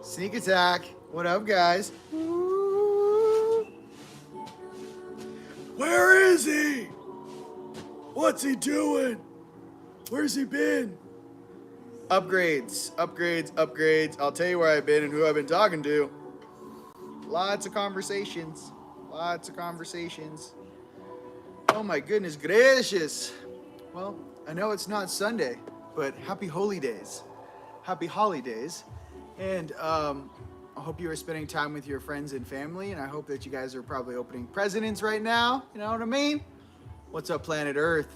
Sneak attack. What up, guys? Where is he? What's he doing? Where's he been? Upgrades, upgrades, upgrades. I'll tell you where I've been and who I've been talking to. Lots of conversations. Lots of conversations. Oh my goodness gracious. Well, I know it's not Sunday, but happy holy days. Happy holidays. And I hope you are spending time with your friends and family, and I hope that you guys are probably opening presents right now. You know what I mean? What's up, planet Earth?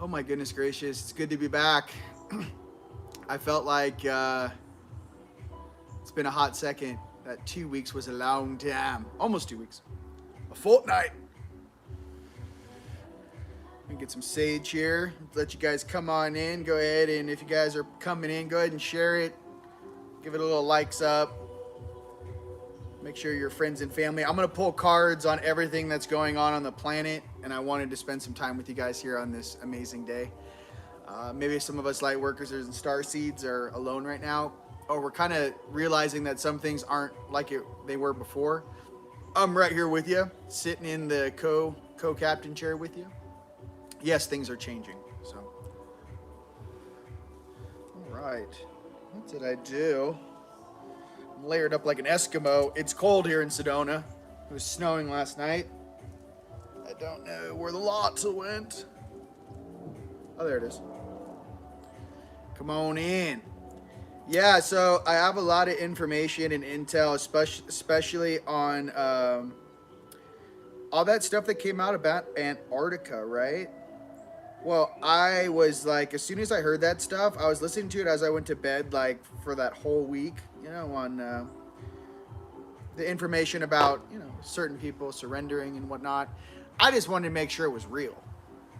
Oh my goodness gracious, it's good to be back. I felt like it's been a hot second. That 2 weeks was a long time. Almost 2 weeks. A fortnight. Let me get some sage here. Let you guys come on in. Go ahead, and if you guys are coming in, go ahead and share it. Give it a little likes up. Make sure your friends and family. I'm going to pull cards on everything that's going on the planet, and I wanted to spend some time with you guys here on this amazing day. Maybe some of us light workers and star seeds are alone right now, or we're kind of realizing that some things aren't like they were before. I'm right here with you, sitting in the co-captain chair with you. Yes, things are changing. So, all right. What did I do? I'm layered up like an Eskimo. It's cold here in Sedona. It was snowing last night. I don't know where the lots went. Oh, there it is. Come on in. Yeah, so I have a lot of information and intel, especially on all that stuff that came out about Antarctica, right? Well, I was like, as soon as I heard that stuff, I was listening to it as I went to bed, like for that whole week, you know, on the information about, you know, certain people surrendering and whatnot. I just wanted to make sure it was real,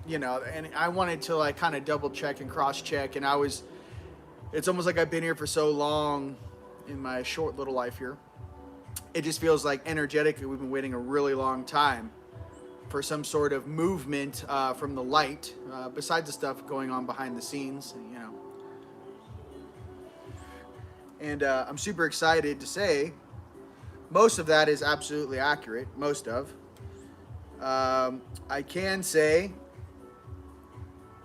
you know, and I wanted to like kind of double check and cross check. And it's almost like I've been here for so long in my short little life here. It just feels like energetically we've been waiting a really long time for some sort of movement from the light, besides the stuff going on behind the scenes, you know. And I'm super excited to say most of that is absolutely accurate, most of. I can say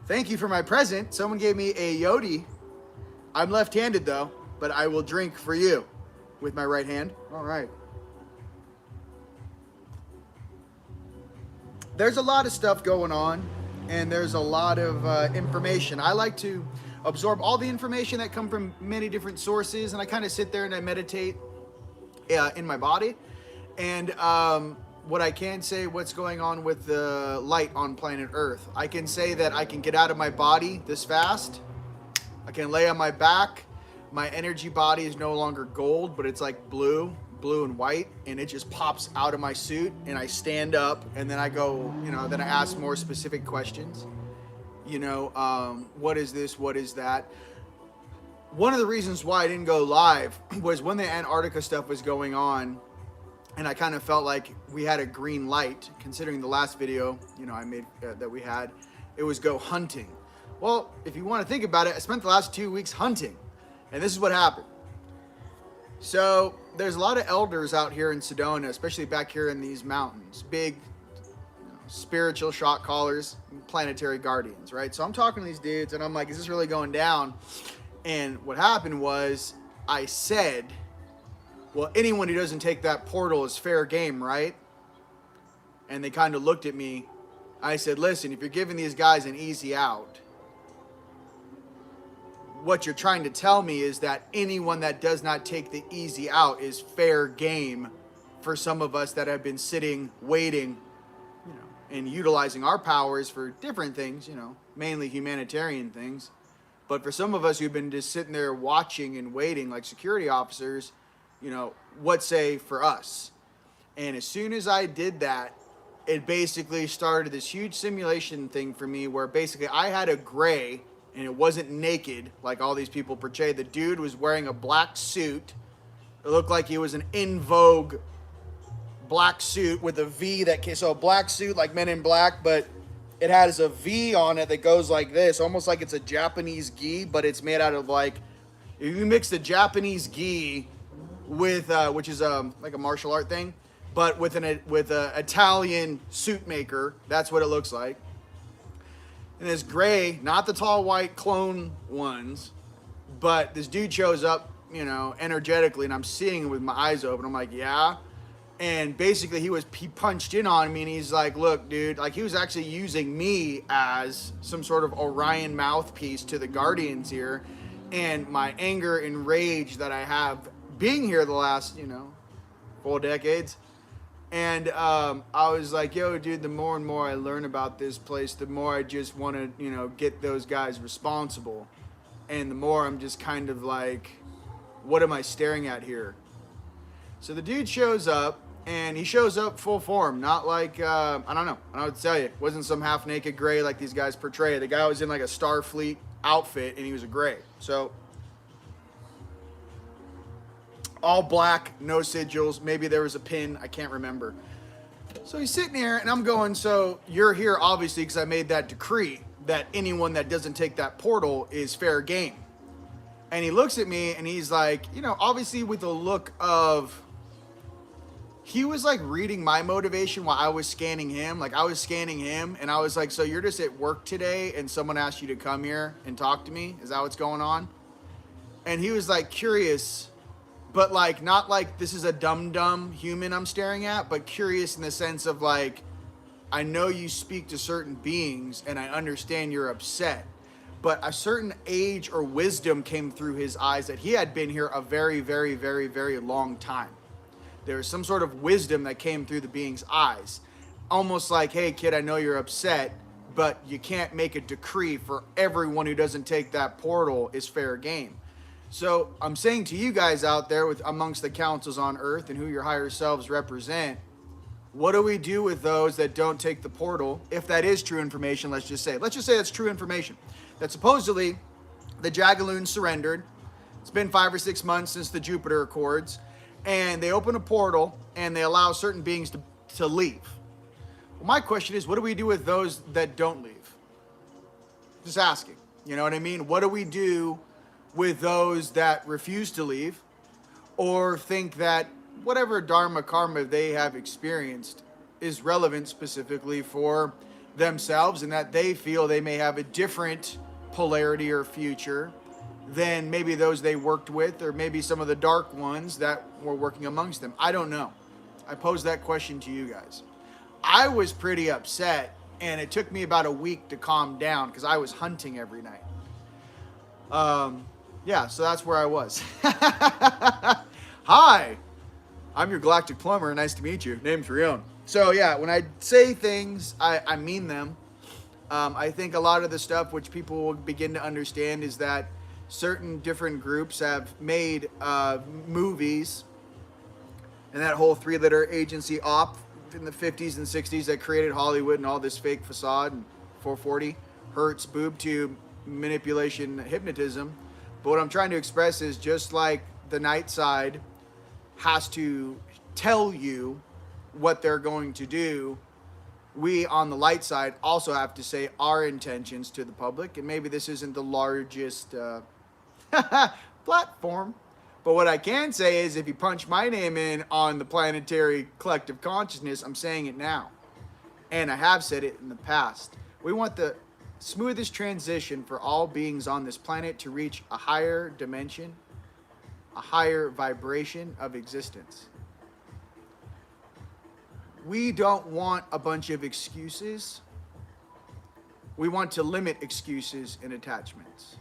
thank you for my present. Someone gave me a Yodi. I'm left-handed though, but I will drink for you with my right hand. All right. There's a lot of stuff going on, and there's a lot of information. I like to absorb all the information that come from many different sources, and I kind of sit there and I meditate in my body. And what I can say, what's going on with the light on planet Earth, I can say that I can get out of my body this fast. I can lay on my back. My energy body is no longer gold, but it's like blue and white, and it just pops out of my suit, and I stand up, and then I go, you know, then I ask more specific questions. You know, what is this? What is that? One of the reasons why I didn't go live was when the Antarctica stuff was going on, and I kind of felt like we had a green light, considering the last video, you know, I made that we had, it was go hunting. Well, if you want to think about it, I spent the last 2 weeks hunting, and this is what happened. So there's a lot of elders out here in Sedona, especially back here in these mountains, big, you know, spiritual shot callers, planetary guardians, right? So I'm talking to these dudes, and I'm like, is this really going down? And what happened was I said, well, anyone who doesn't take that portal is fair game, right? And they kind of looked at me. I said, listen, if you're giving these guys an easy out, what you're trying to tell me is that anyone that does not take the easy out is fair game for some of us that have been sitting, waiting, you know, and utilizing our powers for different things, you know, mainly humanitarian things. But for some of us who've been just sitting there watching and waiting like security officers, you know, what say for us? And as soon as I did that, it basically started this huge simulation thing for me where basically I had a gray, and it wasn't naked like all these people portray. The dude was wearing a black suit. It looked like he was an in vogue black suit with a V so a black suit like Men in Black, but it has a V on it that goes like this, almost like it's a Japanese gi, but it's made out of like If you mix the Japanese gi with, which is like a martial art thing, but with an Italian suit maker, that's what it looks like. And this gray, not the tall white clone ones, but this dude shows up, you know, energetically, and I'm seeing him with my eyes open. I'm like, yeah. And basically he punched in on me, and he's like, look, dude, like he was actually using me as some sort of Orion mouthpiece to the Guardians here. And my anger and rage that I have being here the last, you know, 4 decades. And I was like, yo, dude, the more and more I learn about this place, the more I just want to, you know, get those guys responsible. And the more I'm just kind of like, what am I staring at here? So the dude shows up, and he shows up full form, not like, I don't know what to tell you. It wasn't some half-naked gray like these guys portray. The guy was in like a Starfleet outfit, and he was a gray. So all black, no sigils. Maybe there was a pin. I can't remember. So he's sitting here, and I'm going, so you're here obviously because I made that decree that anyone that doesn't take that portal is fair game. And he looks at me, and he's like, you know, obviously with a look of, he was like reading my motivation while I was scanning him. Like I was scanning him, and I was like, so you're just at work today and someone asked you to come here and talk to me? Is that what's going on? And he was like curious, but like not like this is a dumb human I'm staring at, but curious in the sense of like, I know you speak to certain beings and I understand you're upset, but a certain age or wisdom came through his eyes that he had been here a very, very, very, very long time. There was some sort of wisdom that came through the being's eyes. Almost like, hey, kid, I know you're upset, but you can't make a decree for everyone who doesn't take that portal is fair game. So I'm saying to you guys out there with amongst the councils on Earth and who your higher selves represent, what do we do with those that don't take the portal? If that is true information, let's just say that's true information. That supposedly the Jagaloons surrendered. It's been 5 or 6 months since the Jupiter Accords. And they open a portal, and they allow certain beings to leave. Well, my question is, what do we do with those that don't leave? Just asking. You know what I mean? What do we do with those that refuse to leave or think that whatever dharma karma they have experienced is relevant specifically for themselves and that they feel they may have a different polarity or future than maybe those they worked with, or maybe some of the dark ones that were working amongst them. I don't know. I posed that question to you guys. I was pretty upset, and it took me about a week to calm down because I was hunting every night. Yeah, so that's where I was. Hi, I'm your Galactic plumber. Nice to meet you. Name's Rion. So yeah, when I say things, I mean them. I think a lot of the stuff which people will begin to understand is that certain different groups have made movies, and that whole 3-letter agency op in the 50s and 60s that created Hollywood and all this fake facade and 440 hertz boob tube manipulation hypnotism. But what I'm trying to express is just like the night side has to tell you what they're going to do, we on the light side also have to say our intentions to the public. And maybe this isn't the largest platform, but what I can say is if you punch my name in on the planetary collective consciousness, I'm saying it now, and I have said it in the past. We want the smoothest transition for all beings on this planet to reach a higher dimension, a higher vibration of existence. We don't want a bunch of excuses. We want to limit excuses and attachments.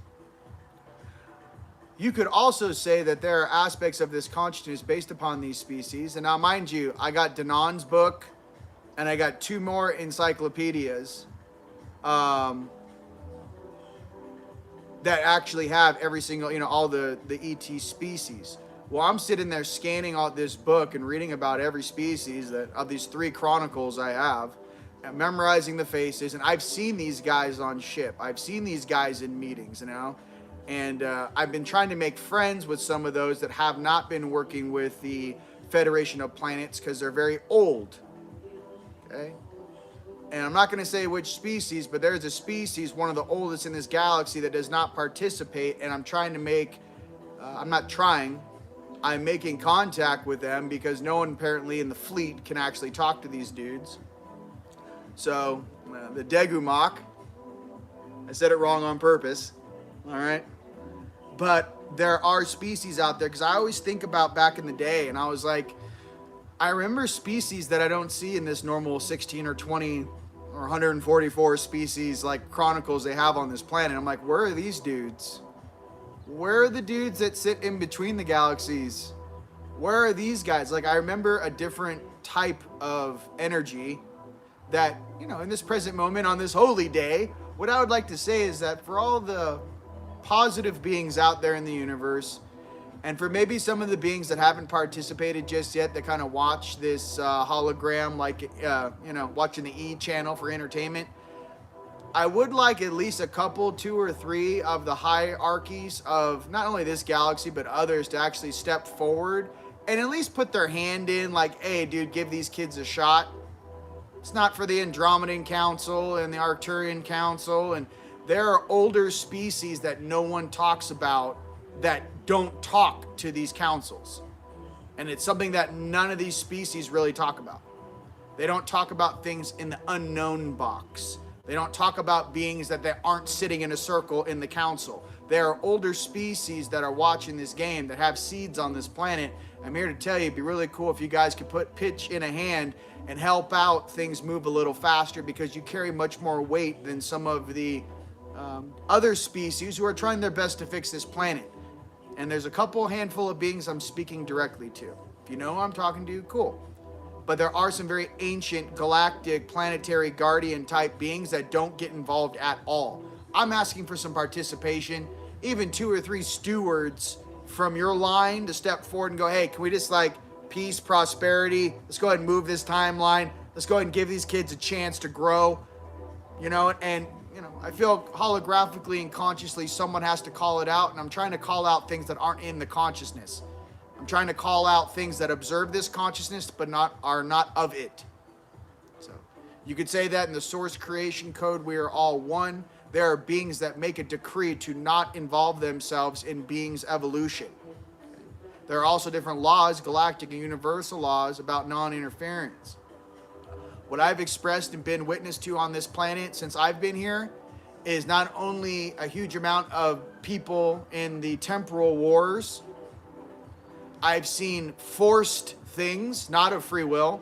You could also say that there are aspects of this consciousness based upon these species. And now, mind you, I got Danon's book, and I got 2 more encyclopedias that actually have every single, all the ET species. Well, I'm sitting there scanning all this book and reading about every species that of these 3 chronicles I have, and memorizing the faces. And I've seen these guys on ship. I've seen these guys in meetings, And I've been trying to make friends with some of those that have not been working with the Federation of Planets because they're very old. Okay? And I'm not going to say which species, but there's a species, one of the oldest in this galaxy, that does not participate. And I'm trying to make I'm not trying. I'm making contact with them because no one apparently in the fleet can actually talk to these dudes. So, the Degumak, I said it wrong on purpose, all right? But there are species out there, because I always think about back in the day, and I was like, I remember species that I don't see in this normal 16 or 20 or 144 species like chronicles they have on this planet. I'm like, where are these dudes? Where are the dudes that sit in between the galaxies? Where are these guys? Like, I remember a different type of energy that, you know, in this present moment on this holy day, what I would like to say is that for all the positive beings out there in the universe, and for maybe some of the beings that haven't participated just yet, that kind of watch this hologram, like, you know, watching the E channel for entertainment, I would like at least a couple, 2 or 3 of the hierarchies of not only this galaxy, but others to actually step forward and at least put their hand in, like, hey, dude, give these kids a shot. It's not for the Andromedan Council and the Arcturian Council, and there are older species that no one talks about that don't talk to these councils. And it's something that none of these species really talk about. They don't talk about things in the unknown box. They don't talk about beings that they aren't sitting in a circle in the council. There are older species that are watching this game that have seeds on this planet. I'm here to tell you, it'd be really cool if you guys could put pitch in a hand and help out things move a little faster, because you carry much more weight than some of the other species who are trying their best to fix this planet. And there's a couple handful of beings I'm speaking directly to. If you know who I'm talking to, cool. But there are some very ancient galactic planetary guardian type beings that don't get involved at all. I'm asking for some participation, even 2 or 3 stewards from your line to step forward and go, hey, can we just, like, peace, prosperity, let's go ahead and move this timeline, let's go ahead and give these kids a chance to grow, you know. And you know, I feel holographically and consciously someone has to call it out, and I'm trying to call out things that aren't in the consciousness. I'm trying to call out things that observe this consciousness but are not of it. So you could say that in the source creation code, we are all one. There are beings that make a decree to not involve themselves in beings' evolution. There are also different laws, galactic and universal laws, about non-interference. What I've expressed and been witness to on this planet since I've been here is not only a huge amount of people in the temporal wars. I've seen forced things, not of free will.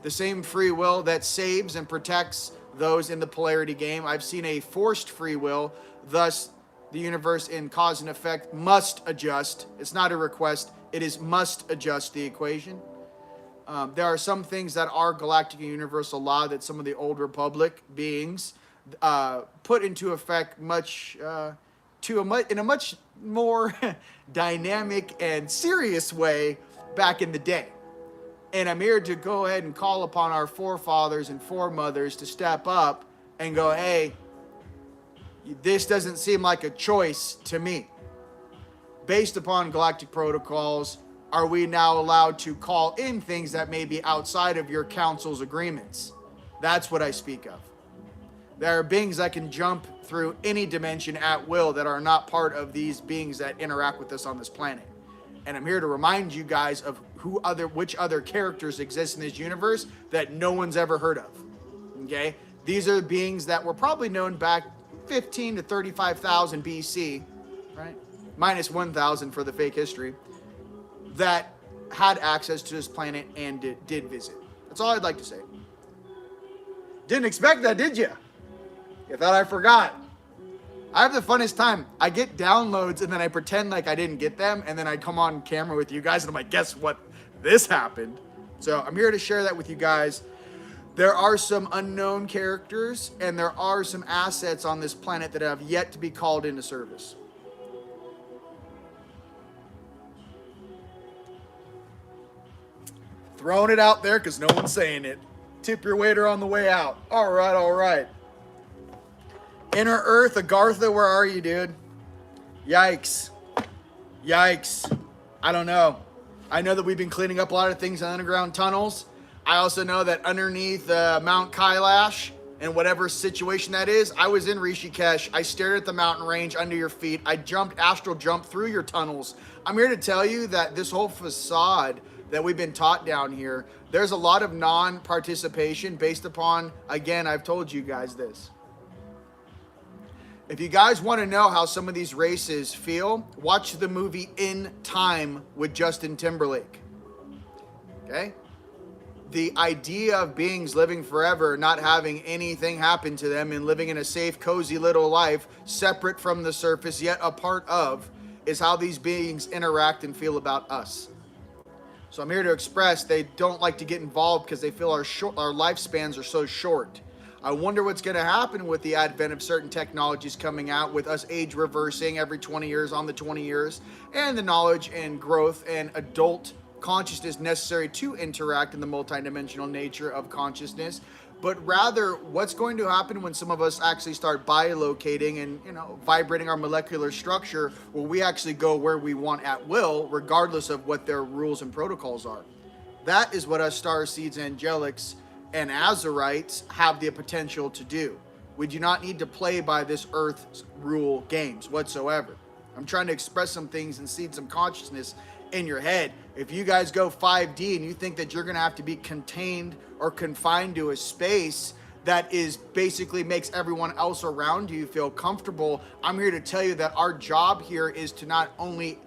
The same free will that saves and protects those in the polarity game. I've seen a forced free will, thus the universe in cause and effect must adjust. It's not a request, it is must adjust the equation. There are some things that are galactic and universal law that some of the old republic beings put into effect in a much more dynamic and serious way back in the day. And I'm here to go ahead and call upon our forefathers and foremothers to step up and go, hey, this doesn't seem like a choice to me. Based upon galactic protocols, are we now allowed to call in things that may be outside of your council's agreements? That's what I speak of. There are beings that can jump through any dimension at will that are not part of these beings that interact with us on this planet. And I'm here to remind you guys of which other characters exist in this universe that no one's ever heard of. Okay? These are beings that were probably known back 15 to 35,000 BC, right? Minus 1,000 for the fake history, that had access to this planet and did visit. That's all I'd like to say. Didn't expect that, did you? You thought I forgot. I have the funnest time. I get downloads and then I pretend like I didn't get them, and then I come on camera with you guys and I'm like, guess what? This happened. So I'm here to share that with you guys. There are some unknown characters and there are some assets on this planet that have yet to be called into service. Throwing it out there because no one's saying it. Tip your waiter on the way out. All right, all right. Inner Earth, Agartha, where are you, dude? Yikes. Yikes. I don't know. I know that we've been cleaning up a lot of things in underground tunnels. I also know that underneath Mount Kailash, And whatever situation that is, I was in Rishikesh. I stared at the mountain range under your feet. I jumped, astral jumped through your tunnels. I'm here to tell you that this whole facade that we've been taught down here, there's a lot of non-participation based upon, again, I've told you guys this. If you guys want to know how some of these races feel, watch the movie In Time with Justin Timberlake. Okay? The idea of beings living forever, not having anything happen to them, and living in a safe, cozy little life, separate from the surface, yet a part of, is how these beings interact and feel about us. So I'm here to express they don't like to get involved because they feel our lifespans are so short. I wonder what's going to happen with the advent of certain technologies coming out, with us age reversing every 20 years on the 20 years, and the knowledge and growth and adult consciousness necessary to interact in the multidimensional nature of consciousness. But rather, what's going to happen when some of us actually start biolocating and, vibrating our molecular structure, where we actually go where we want at will, regardless of what their rules and protocols are. That is what us starseeds, angelics, and azurites have the potential to do. We do not need to play by this earth's rule games whatsoever. I'm trying to express some things and seed some consciousness in your head. If you guys go 5D and you think that you're going to have to be contained or confined to a space that is basically makes everyone else around you feel comfortable, I'm here to tell you that our job here is to not only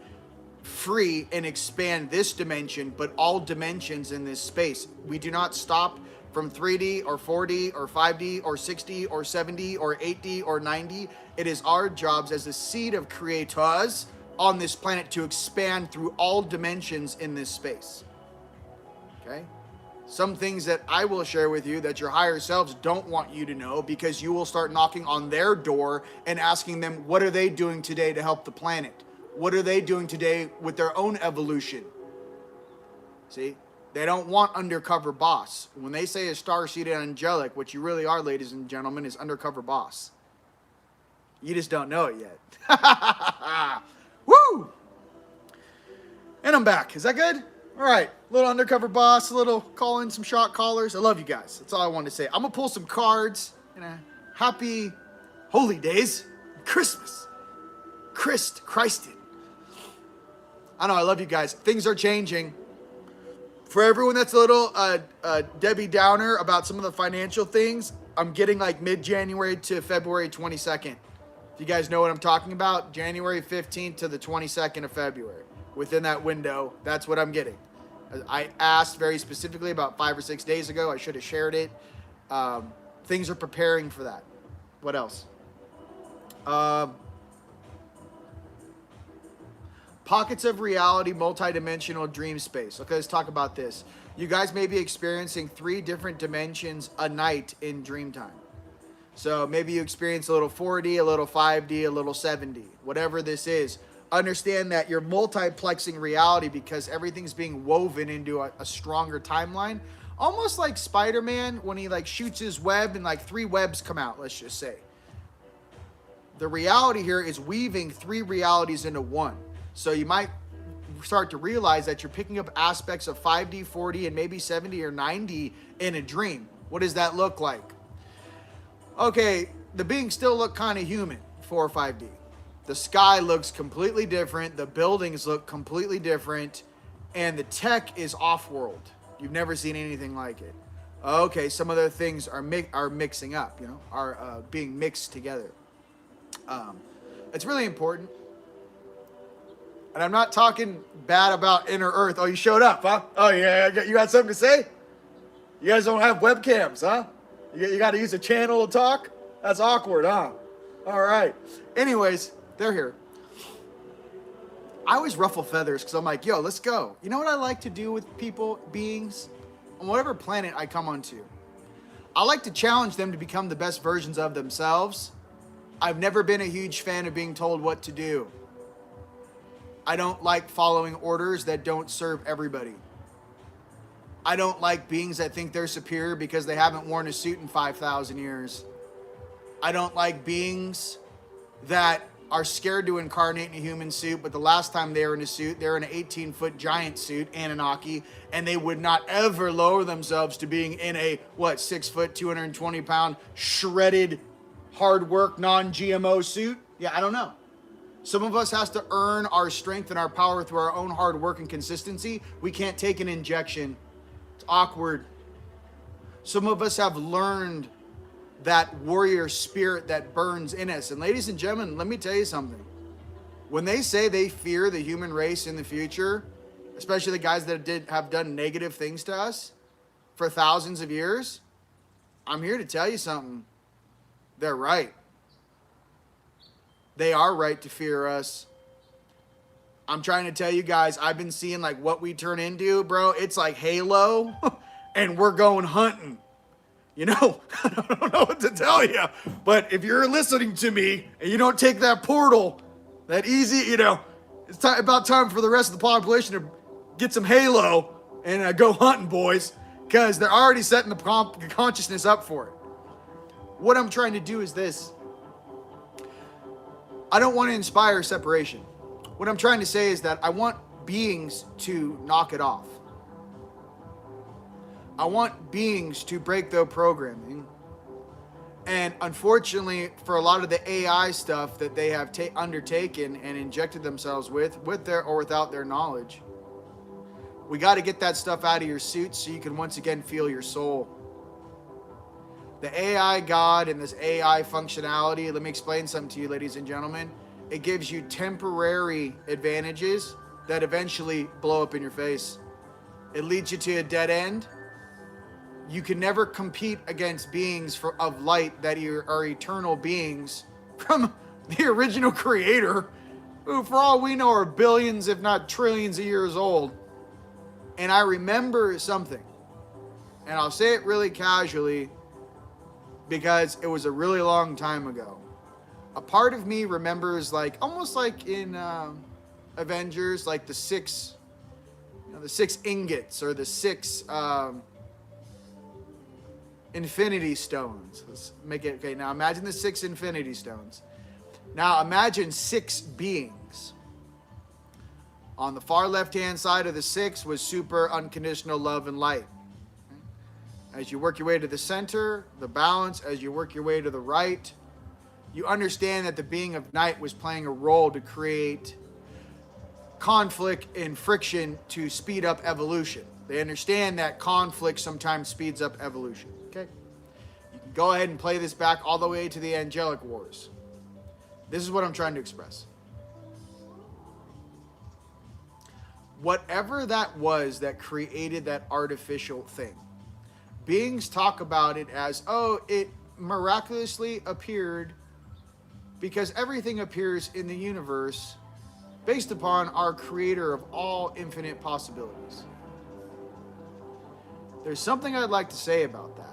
free and expand this dimension, but all dimensions in this space. We do not stop from 3D or 4D or 5D or 6D or 7D or 8D or 9D. It is our jobs as a seed of creators on this planet to expand through all dimensions in this space. Okay? Some things that I will share with you that your higher selves don't want you to know, because you will start knocking on their door and asking them, what are they doing today to help the planet? What are they doing today with their own evolution? See? They don't want undercover boss. When they say a star-seeded angelic, what you really are, ladies and gentlemen, is undercover boss. You just don't know it yet. Woo! And I'm back. Is that good? All right. A little undercover boss, a little call in some shot callers. I love you guys. That's all I wanted to say. I'm going to pull some cards. Happy holy days. Christmas. Christed. I know, I love you guys. Things are changing. For everyone that's a little Debbie Downer about some of the financial things, I'm getting like mid-January to February 22nd. If you guys know what I'm talking about, January 15th to the 22nd of February. Within that window, that's what I'm getting. I asked very specifically about 5 or 6 days ago. I should have shared it. Things are preparing for that. What else? Pockets of reality, multidimensional dream space. Okay, let's talk about this. You guys may be experiencing 3 different dimensions a night in dream time. So maybe you experience a little 4D, a little 5D, a little 7D, whatever this is. Understand that you're multiplexing reality because everything's being woven into a stronger timeline. Almost like Spider-Man when he like shoots his web and like 3 webs come out, let's just say. The reality here is weaving 3 realities into one. So you might start to realize that you're picking up aspects of 5D, 4D, and maybe 70 or 90 in a dream. What does that look like? Okay, the beings still look kind of human, 4 or 5D. The sky looks completely different. The buildings look completely different. And the tech is off-world. You've never seen anything like it. Okay, some other things are mixing up, are being mixed together. It's really important. And I'm not talking bad about Inner Earth. Oh, you showed up, huh? Oh, yeah, you got something to say? You guys don't have webcams, huh? You got to use a channel to talk? That's awkward, huh? All right. Anyways, they're here. I always ruffle feathers because I'm like, yo, let's go. You know what I like to do with people, beings? On whatever planet I come onto. I like to challenge them to become the best versions of themselves. I've never been a huge fan of being told what to do. I don't like following orders that don't serve everybody. I don't like beings that think they're superior because they haven't worn a suit in 5,000 years. I don't like beings that are scared to incarnate in a human suit, but the last time they were in a suit, they were in an 18-foot giant suit, Anunnaki, and they would not ever lower themselves to being in a, 6 foot, 220 pound, shredded, hard work, non-GMO suit? Yeah, I don't know. Some of us has to earn our strength and our power through our own hard work and consistency. We can't take an injection. It's awkward. Some of us have learned that warrior spirit that burns in us. And ladies and gentlemen, let me tell you something. When they say they fear the human race in the future, especially the guys that have done negative things to us for thousands of years, I'm here to tell you something. They're right. They are right to fear us. I'm trying to tell you guys, I've been seeing like what we turn into, bro. It's like Halo and we're going hunting. You know, I don't know what to tell you, but if you're listening to me and you don't take that portal, that easy, you know, it's about time for the rest of the population to get some Halo and go hunting, boys, because they're already setting the consciousness up for it. What I'm trying to do is this. I don't want to inspire separation. What I'm trying to say is that I want beings to knock it off. I want beings to break their programming. And unfortunately, for a lot of the AI stuff that they have undertaken and injected themselves with their or without their knowledge, we got to get that stuff out of your suit so you can once again feel your soul. The AI God and this AI functionality, let me explain something to you, ladies and gentlemen. It gives you temporary advantages that eventually blow up in your face. It leads you to a dead end. You can never compete against beings of light that are eternal beings from the original creator, who for all we know are billions, if not trillions of years old. And I remember something, and I'll say it really casually, because it was a really long time ago. A part of me remembers, like almost like in Avengers, like the six ingots or the six Infinity Stones. Let's make it okay. Now imagine the 6 Infinity Stones. Now imagine 6 beings. On the far left-hand side of the 6 was super unconditional love and light. As you work your way to the center, the balance, as you work your way to the right, you understand that the being of night was playing a role to create conflict and friction to speed up evolution. They understand that conflict sometimes speeds up evolution. Okay? You can go ahead and play this back all the way to the angelic wars. This is what I'm trying to express. Whatever that was that created that artificial thing, beings talk about it as, oh, it miraculously appeared because everything appears in the universe based upon our creator of all infinite possibilities. There's something I'd like to say about that.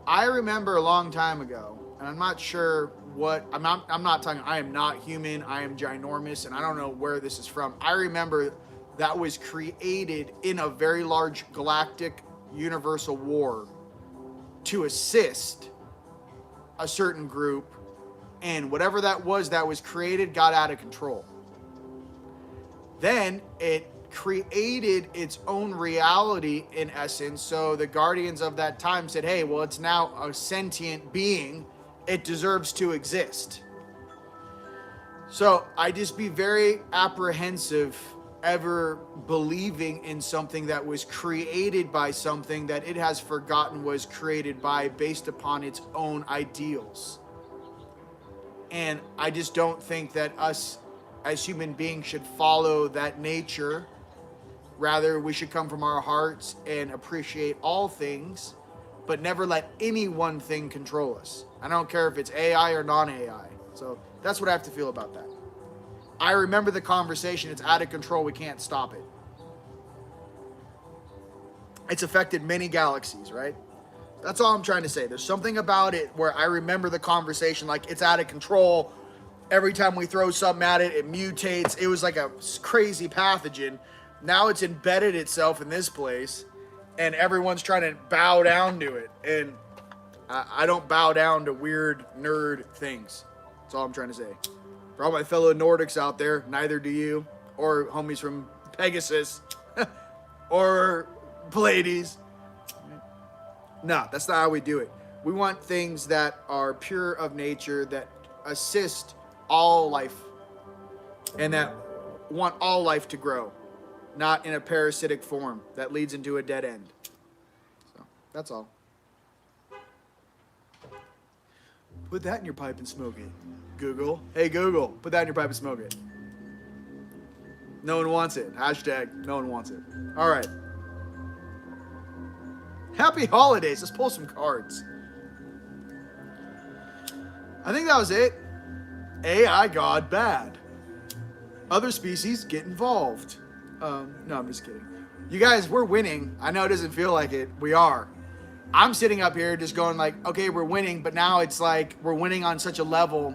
I remember a long time ago, and I'm not sure what, I'm not talking, I am not human, I am ginormous, and I don't know where this is from. I remember that was created in a very large galactic universal war to assist a certain group, and whatever that was created got out of control. Then it created its own reality in essence, so the guardians of that time said, hey, well, it's now a sentient being, it deserves to exist. So I just be very apprehensive ever believing in something that was created by something that it has forgotten was created by based upon its own ideals. And I just don't think that us as human beings should follow that nature. Rather, we should come from our hearts and appreciate all things, but never let any one thing control us. I don't care if it's AI or non-AI. So that's what I have to feel about that. I remember the conversation. It's out of control. We can't stop it. It's affected many galaxies, right? That's all I'm trying to say. There's something about it where I remember the conversation like it's out of control. Every time we throw something at it, it mutates. It was like a crazy pathogen. Now it's embedded itself in this place, and everyone's trying to bow down to it. And I don't bow down to weird nerd things. That's all I'm trying to say. For all my fellow Nordics out there, neither do you, or homies from Pegasus, or Pleiades. No, that's not how we do it. We want things that are pure of nature, that assist all life, and that want all life to grow, not in a parasitic form that leads into a dead end. So, that's all. Put that in your pipe and smoke it. Google. Hey, Google, put that in your pipe and smoke it. No one wants it. Hashtag no one wants it. All right. Happy holidays. Let's pull some cards. I think that was it. AI God bad. Other species get involved. No, I'm just kidding. You guys, we're winning. I know it doesn't feel like it. We are. I'm sitting up here just going like, okay, we're winning, but now it's like we're winning on such a level.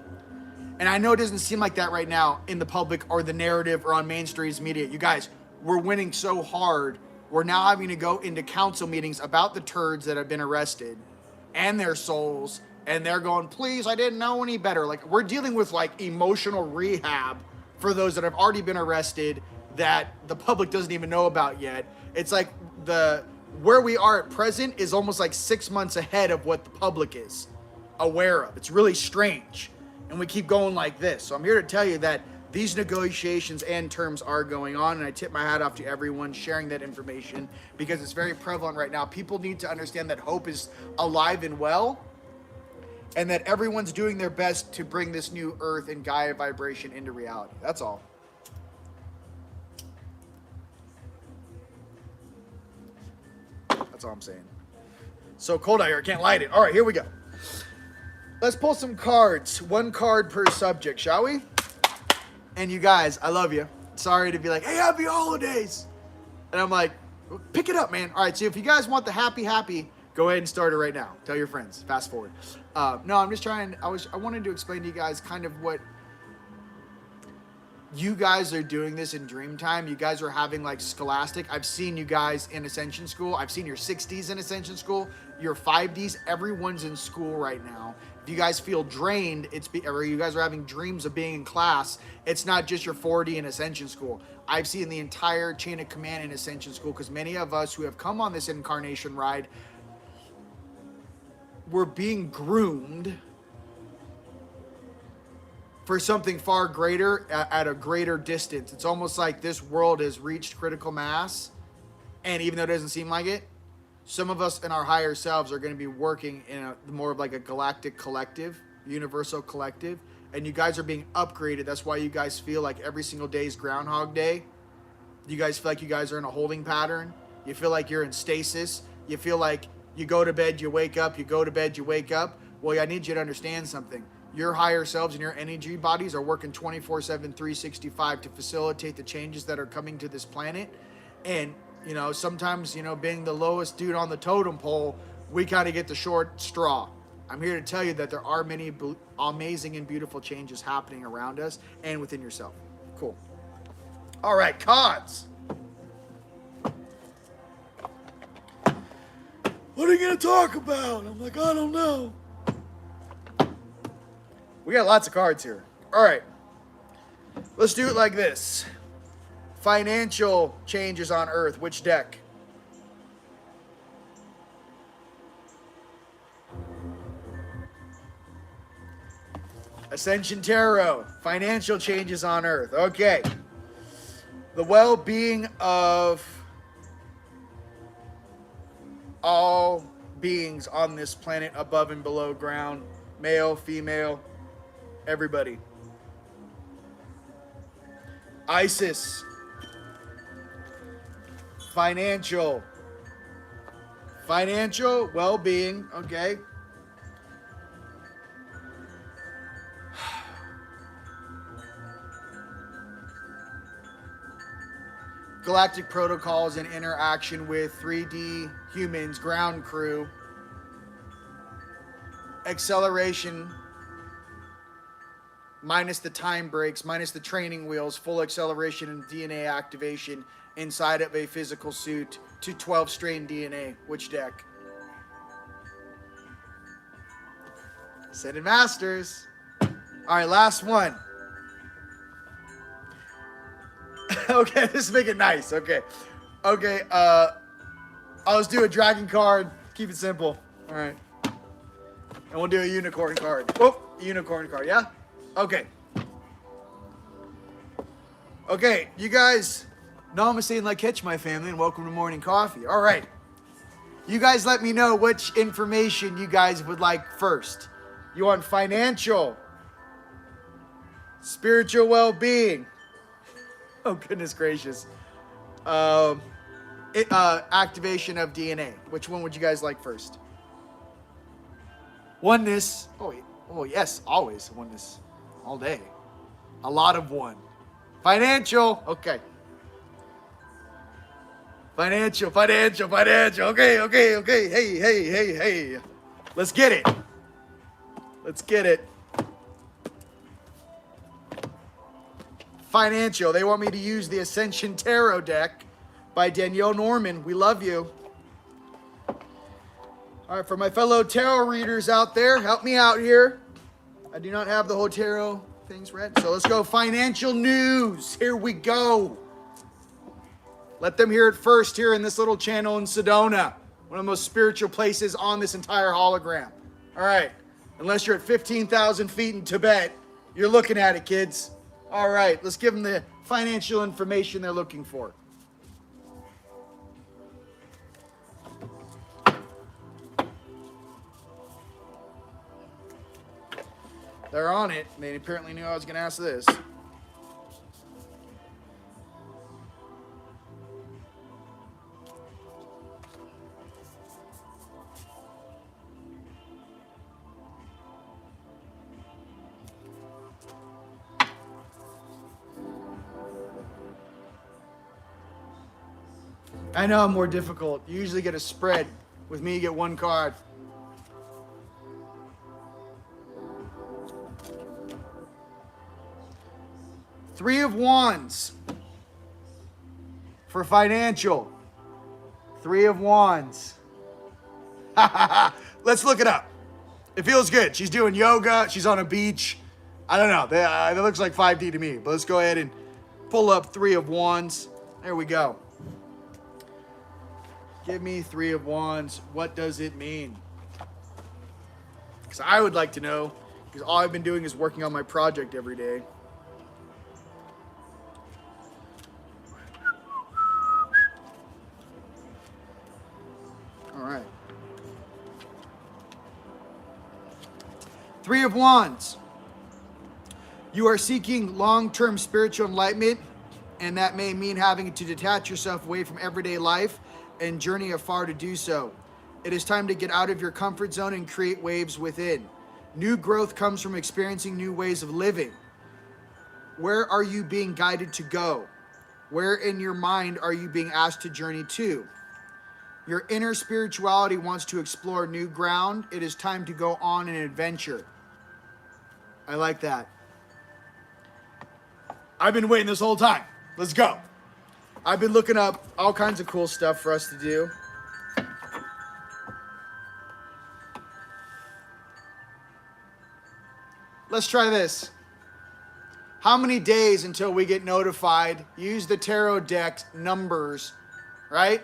And I know it doesn't seem like that right now in the public or the narrative or on mainstream media. You guys, we're winning so hard. We're now having to go into council meetings about the turds that have been arrested and their souls. And they're going, please, I didn't know any better. Like, we're dealing with like emotional rehab for those that have already been arrested that the public doesn't even know about yet. It's like where we are at present is almost like 6 months ahead of what the public is aware of. It's really strange. And we keep going like this. So I'm here to tell you that these negotiations and terms are going on, and I tip my hat off to everyone sharing that information because it's very prevalent right now. People need to understand that hope is alive and well, and that everyone's doing their best to bring this new Earth and Gaia vibration into reality. That's all. That's all I'm saying. So cold out here, I can't light it. All right, here we go. Let's pull some cards. One card per subject, shall we? And you guys, I love you. Sorry to be like, hey, happy holidays. And I'm like, pick it up, man. All right, so if you guys want the happy, go ahead and start it right now. Tell your friends. Fast forward. No, I'm just trying. I wanted to explain to you guys kind of what you guys are doing this in Dreamtime. You guys are having like Scholastic. I've seen you guys in Ascension School. I've seen your 60s in Ascension School. Your 5Ds. Everyone's in school right now. If you guys feel drained, or you guys are having dreams of being in class, it's not just your 4D in Ascension School. I've seen the entire chain of command in Ascension School because many of us who have come on this incarnation ride, we're being groomed for something far greater at a greater distance. It's almost like this world has reached critical mass, and even though it doesn't seem like it, some of us in our higher selves are going to be working in more of like a galactic collective, universal collective, and you guys are being upgraded. That's why you guys feel like every single day is Groundhog Day. You guys feel like you guys are in a holding pattern. You feel like you're in stasis. You feel like you go to bed, you wake up, you go to bed, you wake up. Well, I need you to understand something. Your higher selves and your energy bodies are working 24/7, 365 to facilitate the changes that are coming to this planet. And, sometimes, being the lowest dude on the totem pole, we kind of get the short straw. I'm here to tell you that there are many amazing and beautiful changes happening around us and within yourself. Cool. All right, cards. What are you going to talk about? I'm like, I don't know. We got lots of cards here. All right. Let's do it like this. Financial changes on Earth. Which deck? Ascension Tarot. Financial changes on Earth. Okay. The well-being of all beings on this planet above and below ground. Male, female, everybody. Isis. Financial well-being. Okay. Galactic protocols and interaction with 3D humans, ground crew. Acceleration minus the time breaks, minus the training wheels, full acceleration and DNA activation inside of a physical suit to 12 strain DNA. Which deck? Ascended Masters. All right, last one. Okay, let's make it nice. Okay. Okay, I'll just do a dragon card. Keep it simple. All right. And we'll do a unicorn card. Oh, unicorn card, yeah? Okay. Okay, you guys, namaste and like my family, and welcome to Morning Coffee. All right. You guys let me know which information you guys would like first. You want financial, spiritual well-being. Oh, goodness gracious. Activation of DNA. Which one would you guys like first? Oneness. Oh, yes, always oneness. All day. A lot of one. Financial. Okay. Financial. Okay. Hey. Let's get it. Financial. They want me to use the Ascension Tarot deck by Danielle Norman. We love you. All right, for my fellow tarot readers out there, help me out here. I do not have the whole tarot things read. So let's go financial news. Here we go. Let them hear it first here in this little channel in Sedona, one of the most spiritual places on this entire hologram. All right, unless you're at 15,000 feet in Tibet, you're looking at it, kids. All right, let's give them the financial information they're looking for. They're on it. They apparently knew I was going to ask this. I know I'm more difficult. You usually get a spread. With me, you get one card. Three of Wands for financial. Three of Wands. Let's look it up. It feels good. She's doing yoga. She's on a beach. I don't know. That looks like 5D to me. But let's go ahead and pull up Three of Wands. There we go. Give me Three of Wands. What does it mean? Because I would like to know. Because all I've been doing is working on my project every day. All right. Three of Wands. You are seeking long-term spiritual enlightenment, and that may mean having to detach yourself away from everyday life and journey afar to do so. It is time to get out of your comfort zone and create waves within. New growth comes from experiencing new ways of living. Where are you being guided to go? Where in your mind are you being asked to journey to? Your inner spirituality wants to explore new ground. It is time to go on an adventure. I like that. I've been waiting this whole time. Let's go. I've been looking up all kinds of cool stuff for us to do. Let's try this. How many days until we get notified? Use the tarot deck numbers, right?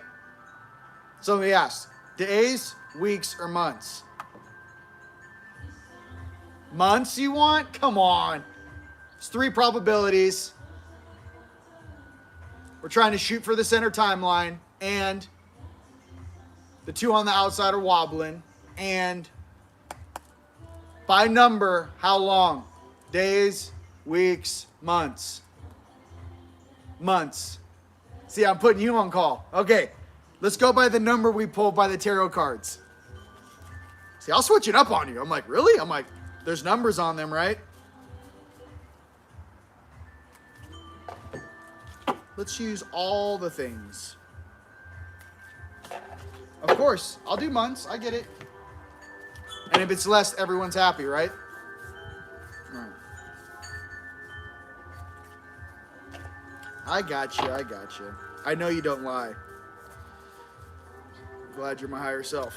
So let me ask, days, weeks, or months? Months you want? Come on. It's 3 probabilities. We're trying to shoot for the center timeline, and the 2 on the outside are wobbling, and by number, how long? Days, weeks, months. Months. See, I'm putting you on call. Okay, let's go by the number we pulled by the tarot cards. See, I'll switch it up on you. I'm like, really? I'm like, there's numbers on them, right? Let's use all the things. Of course, I'll do months. I get it. And if it's less, everyone's happy, right? All right. I got you. I know you don't lie. I'm glad you're my higher self.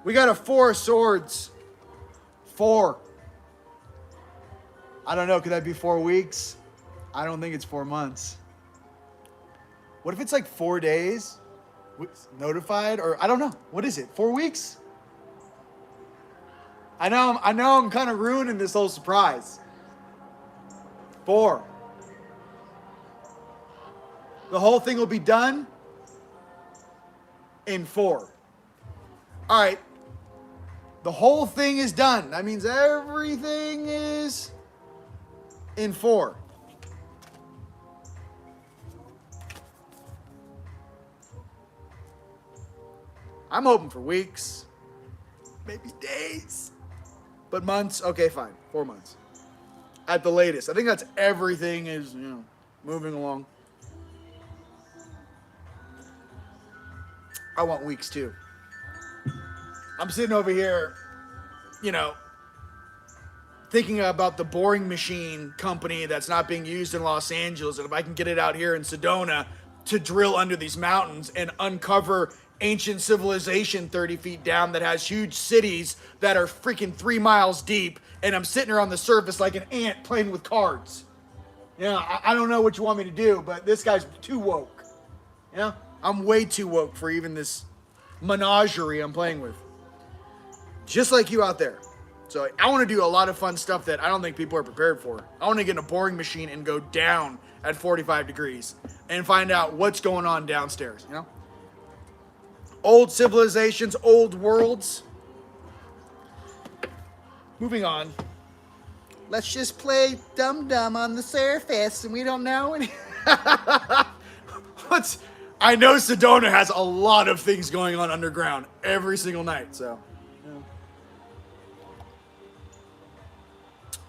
We got a 4 of swords. 4. I don't know. Could that be 4 weeks? I don't think it's 4 months. What if it's like 4 days? Notified? Or I don't know. What is it? 4 weeks? I know I'm kind of ruining this whole surprise. 4. The whole thing will be done in 4. All right. The whole thing is done. That means everything is in 4. I'm hoping for weeks, maybe days, but months. Okay, fine. 4 months at the latest. I think that's everything is, moving along. I want weeks too. I'm sitting over here, thinking about the boring machine company that's not being used in Los Angeles, and if I can get it out here in Sedona to drill under these mountains and uncover ancient civilization 30 feet down that has huge cities that are freaking 3 miles deep, and I'm sitting here on the surface like an ant playing with cards. I don't know what you want me to do, but this guy's too woke. I'm way too woke for even this menagerie I'm playing with. Just like you out there. So I want to do a lot of fun stuff that I don't think people are prepared for. I want to get in a boring machine and go down at 45 degrees and find out what's going on downstairs, Old civilizations, old worlds. Moving on. Let's just play dum-dum on the surface and we don't know any... I know Sedona has a lot of things going on underground every single night, so...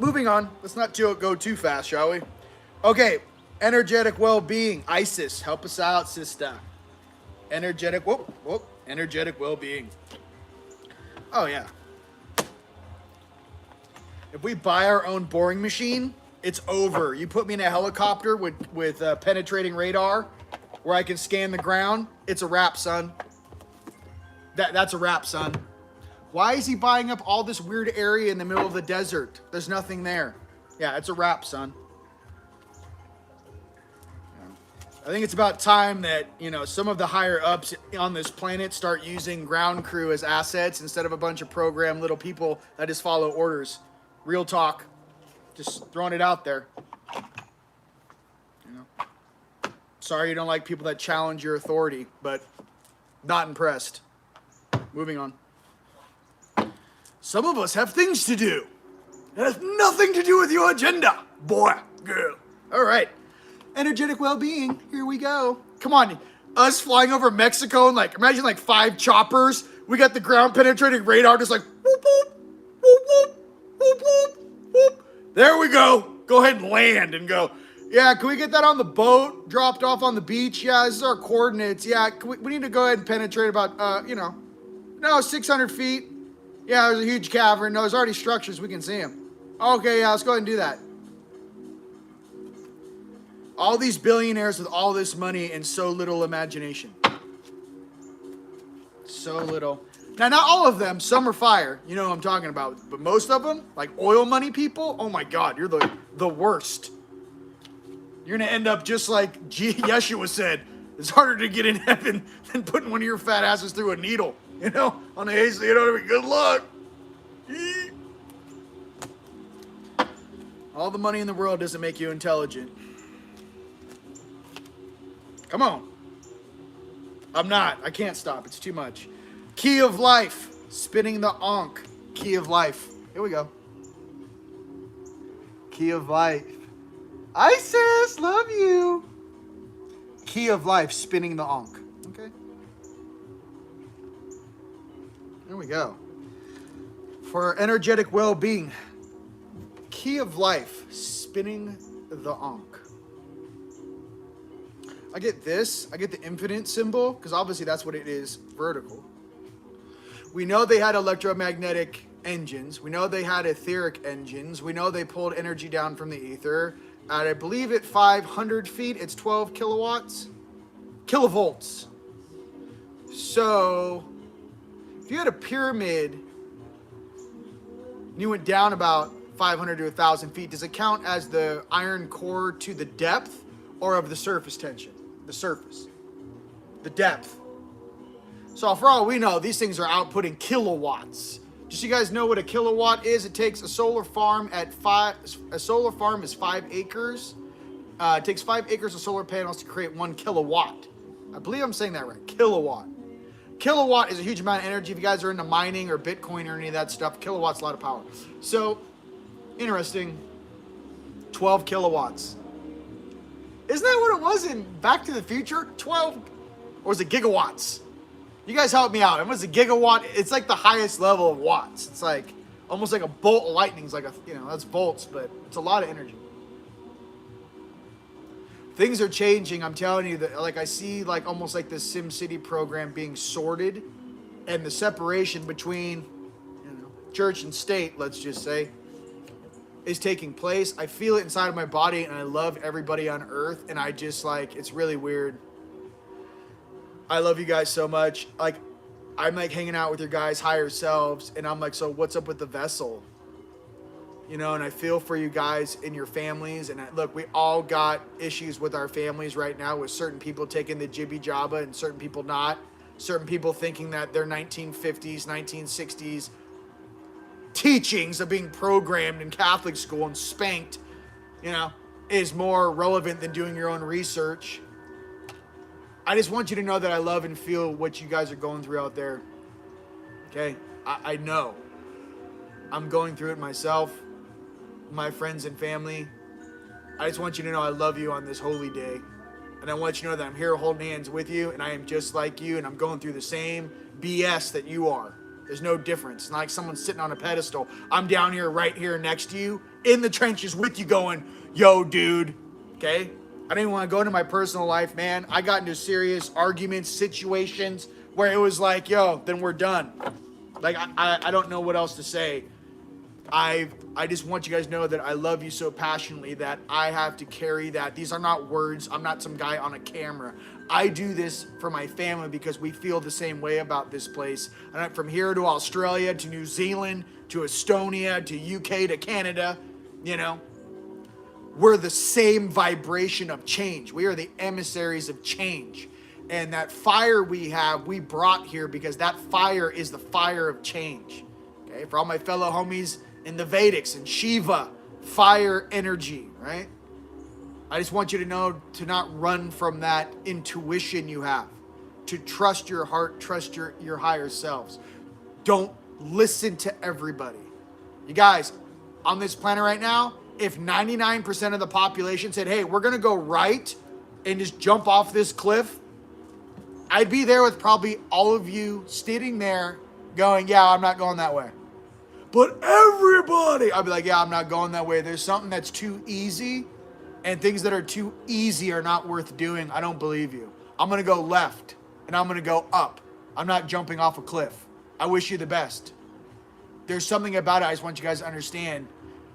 Moving on. Let's not go too fast, shall we? Okay. Energetic well-being. ISIS. Help us out, sister. Energetic well-being. Oh, yeah. If we buy our own boring machine, it's over. You put me in a helicopter with penetrating radar where I can scan the ground, it's a wrap, son. That's a wrap, son. Why is he buying up all this weird area in the middle of the desert? There's nothing there. Yeah, it's a wrap, son. I think it's about time that, some of the higher ups on this planet start using ground crew as assets instead of a bunch of programmed little people that just follow orders. Real talk. Just throwing it out there. Sorry you don't like people that challenge your authority, but not impressed. Moving on. Some of us have things to do. It has nothing to do with your agenda, boy, girl. All right. Energetic well-being. Here we go. Come on. Us flying over Mexico and imagine 5 choppers. We got the ground penetrating radar just whoop, whoop, whoop, whoop, whoop, whoop, whoop. There we go. Go ahead and land and go. Yeah, can we get that on the boat? Dropped off on the beach? Yeah, this is our coordinates. Yeah, we need to go ahead and penetrate about, 600 feet. Yeah, there's a huge cavern. No, there's already structures. We can see them. Okay, yeah, let's go ahead and do that. All these billionaires with all this money and so little imagination. So little. Now, not all of them. Some are fire. You know what I'm talking about. But most of them, like oil money people, oh my God, you're the worst. You're going to end up just like Yeshua said. It's harder to get in heaven than putting one of your fat asses through a needle. On the AC, good luck. All the money in the world doesn't make you intelligent. Come on. I'm not. I can't stop. It's too much. Key of life. Spinning the Ankh. Key of life. Here we go. Key of life. Isis, love you. Key of life. Spinning the Ankh. Okay. There we go. For energetic well-being. Key of life. Spinning the Ankh. I get this. I get the infinite symbol, because obviously that's what it is, vertical. We know they had electromagnetic engines. We know they had etheric engines. We know they pulled energy down from the ether. At, I believe at 500 feet, it's 12 kilowatts. Kilovolts. So, if you had a pyramid and you went down about 500 to 1,000 feet, does it count as the iron core to the depth or of the surface tension? The surface. The depth. So for all we know, these things are outputting kilowatts. Just so you guys know what a kilowatt is, it takes a solar farm a solar farm is 5 acres. It takes 5 acres of solar panels to create 1 kilowatt. I believe I'm saying that right. Kilowatt. Kilowatt is a huge amount of energy. If you guys are into mining or Bitcoin or any of that stuff, kilowatt's a lot of power. So, interesting. 12 kilowatts. Isn't that what it was in Back to the Future? 12, or was it gigawatts? You guys help me out. It was a gigawatt. It's like the highest level of watts. It's like almost like a bolt of lightning. It's like that's volts, but it's a lot of energy. Things are changing. I'm telling you that, like, I see like almost like this SimCity program being sorted, and the separation between, church and state, let's just say, is taking place. I feel it inside of my body, and I love everybody on Earth, and I just it's really weird. I love you guys so much. Like, I'm like hanging out with your guys' higher selves, and I'm like, so what's up with the vessel? And I feel for you guys and your families. And look, we all got issues with our families right now, with certain people taking the jibby jabba and certain people not. Certain people thinking that their 1950s, 1960s teachings of being programmed in Catholic school and spanked, is more relevant than doing your own research. I just want you to know that I love and feel what you guys are going through out there. Okay? I know. I'm going through it myself. My friends and family. I just want you to know I love you on this holy day. And I want you to know that I'm here holding hands with you, and I am just like you, and I'm going through the same BS that you are. There's no difference. It's not like someone's sitting on a pedestal. I'm down here, right here next to you, in the trenches with you going, yo, dude. Okay? I don't even want to go into my personal life, man. I got into serious arguments, situations where it was like, yo, then we're done. Like, I don't know what else to say. I just want you guys to know that I love you so passionately that I have to carry that. These are not words. I'm not some guy on a camera. I do this for my family because we feel the same way about this place. And from here to Australia, to New Zealand, to Estonia, to UK, to Canada, we're the same vibration of change. We are the emissaries of change. And that fire we have, we brought here because that fire is the fire of change. Okay, for all my fellow homies in the Vedics and Shiva, fire energy, right? I just want you to know to not run from that intuition you have, to trust your heart, trust your higher selves. Don't listen to everybody. You guys, on this planet right now, if 99% of the population said, hey, we're going to go right and just jump off this cliff, I'd be there with probably all of you sitting there going, yeah, I'm not going that way. But everybody, I'd be like, yeah, I'm not going that way. There's something that's too easy, and things that are too easy are not worth doing. I don't believe you. I'm going to go left, and I'm going to go up. I'm not jumping off a cliff. I wish you the best. There's something about it. I just want you guys to understand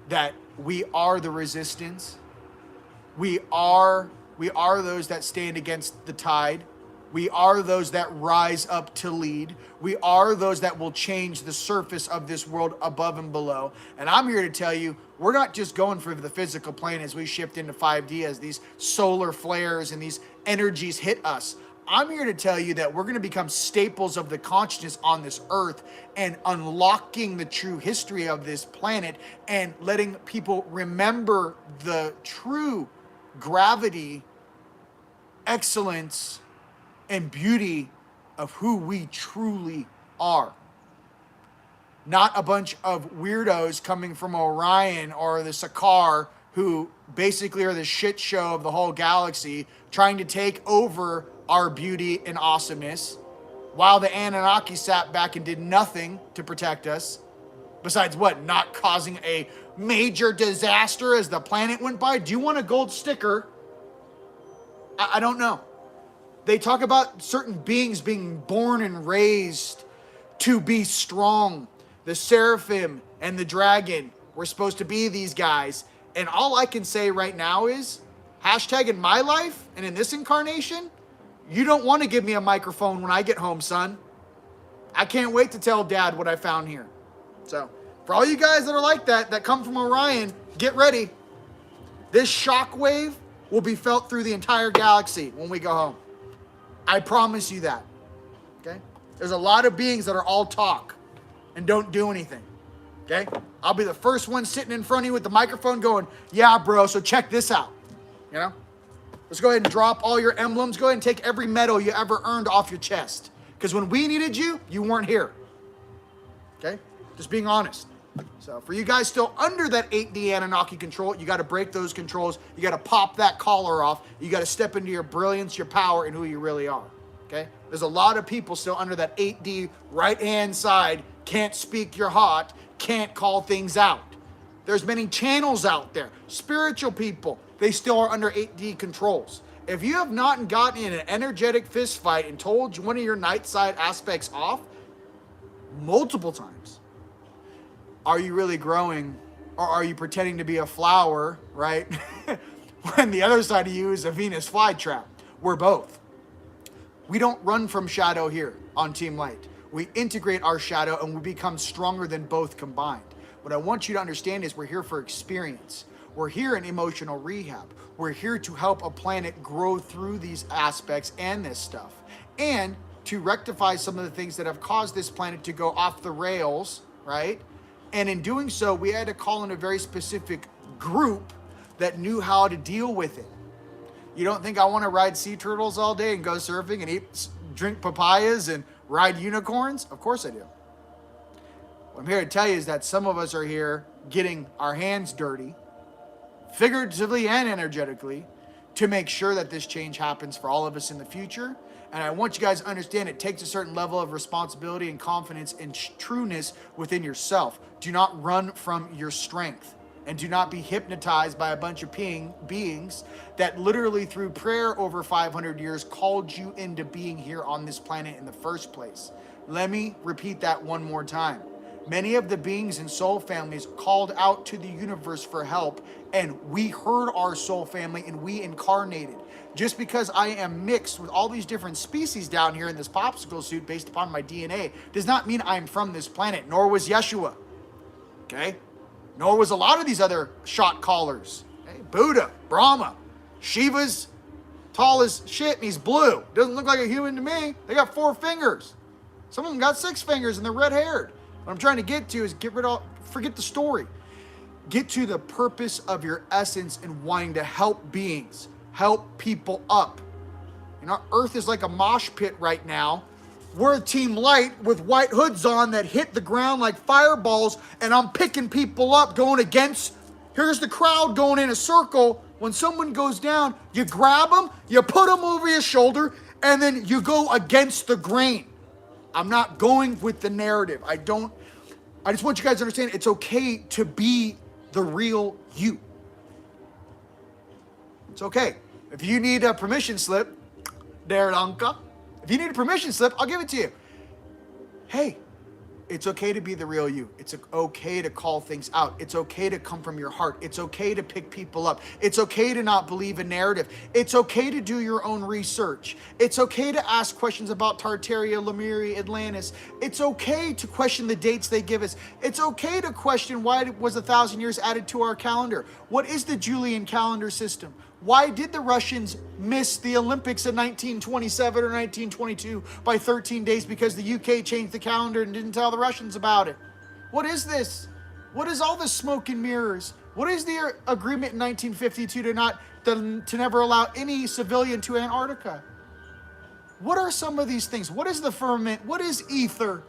that we are the resistance. We are those that stand against the tide. We are those that rise up to lead. We are those that will change the surface of this world above and below. And I'm here to tell you, we're not just going for the physical plane as we shift into 5D, as these solar flares and these energies hit us. I'm here to tell you that we're going to become staples of the consciousness on this earth and unlocking the true history of this planet and letting people remember the true gravity, excellence, and beauty of who we truly are. Not a bunch of weirdos coming from Orion or the Sakaar who basically are the shit show of the whole galaxy, trying to take over our beauty and awesomeness, while the Anunnaki sat back and did nothing to protect us, besides what? Not causing a major disaster as the planet went by? Do you want a gold sticker? I don't know. They talk about certain beings being born and raised to be strong. The seraphim and the dragon were supposed to be these guys. And all I can say right now is, hashtag in my life and in this incarnation, you don't want to give me a microphone when I get home, son. I can't wait to tell Dad what I found here. So, for all you guys that are like that come from Orion, get ready. This shockwave will be felt through the entire galaxy when we go home. I promise you that. Okay? There's a lot of beings that are all talk and don't do anything. Okay? I'll be the first one sitting in front of you with the microphone going, yeah, bro, so check this out. You know? Let's go ahead and drop all your emblems. Go ahead and take every medal you ever earned off your chest. Because when we needed you, you weren't here. Okay? Just being honest. So for you guys still under that 8D Anunnaki control, you got to break those controls. You got to pop that collar off. You got to step into your brilliance, your power, and who you really are. Okay? There's a lot of people still under that 8D right-hand side, can't speak your heart, can't call things out. There's many channels out there. Spiritual people, they still are under 8D controls. If you have not gotten in an energetic fist fight and told one of your night side aspects off multiple times, are you really growing, or are you pretending to be a flower, right? When the other side of you is a Venus flytrap. We're both. We don't run from shadow here on Team Light. We integrate our shadow and we become stronger than both combined. What I want you to understand is we're here for experience. We're here in emotional rehab. We're here to help a planet grow through these aspects and this stuff, and to rectify some of the things that have caused this planet to go off the rails, right? And in doing so, we had to call in a very specific group that knew how to deal with it. You don't think I want to ride sea turtles all day and go surfing and drink papayas and ride unicorns? Of course I do. What I'm here to tell you is that some of us are here getting our hands dirty, figuratively and energetically, to make sure that this change happens for all of us in the future. And I want you guys to understand it takes a certain level of responsibility and confidence and trueness within yourself. Do not run from your strength, and do not be hypnotized by a bunch of beings that literally through prayer over 500 years called you into being here on this planet in the first place. Let me repeat that one more time. Many of the beings and soul families called out to the universe for help, and we heard our soul family and we incarnated. Just because I am mixed with all these different species down here in this popsicle suit based upon my DNA does not mean I'm from this planet, nor was Yeshua. Okay? Nor was a lot of these other shot callers. Okay? Buddha, Brahma, Shiva's tall as shit and he's blue. Doesn't look like a human to me. They got 4 fingers. Some of them got 6 fingers and they're red haired. What I'm trying to get to is forget the story. Get to the purpose of your essence and wanting to help beings, help people up. You know, Earth is like a mosh pit right now. We're a Team Light with white hoods on that hit the ground like fireballs, and I'm picking people up going against, here's the crowd going in a circle. When someone goes down, you grab them, you put them over your shoulder, and then you go against the grain. I'm not going with the narrative. I just want you guys to understand it's okay to be the real you. It's okay. If you need a permission slip, Deranka, if you need a permission slip, I'll give it to you. Hey, it's okay to be the real you. It's okay to call things out. It's okay to come from your heart. It's okay to pick people up. It's okay to not believe a narrative. It's okay to do your own research. It's okay to ask questions about Tartaria, Lemuria, Atlantis. It's okay to question the dates they give us. It's okay to question why was 1,000 years added to our calendar. What is the Julian calendar system? Why did the Russians miss the Olympics in 1927 or 1922 by 13 days because the UK changed the calendar and didn't tell the Russians about it? What is this? What is all this smoke and mirrors? What is the agreement in 1952 to never allow any civilian to Antarctica? What are some of these things? What is the firmament? What is ether?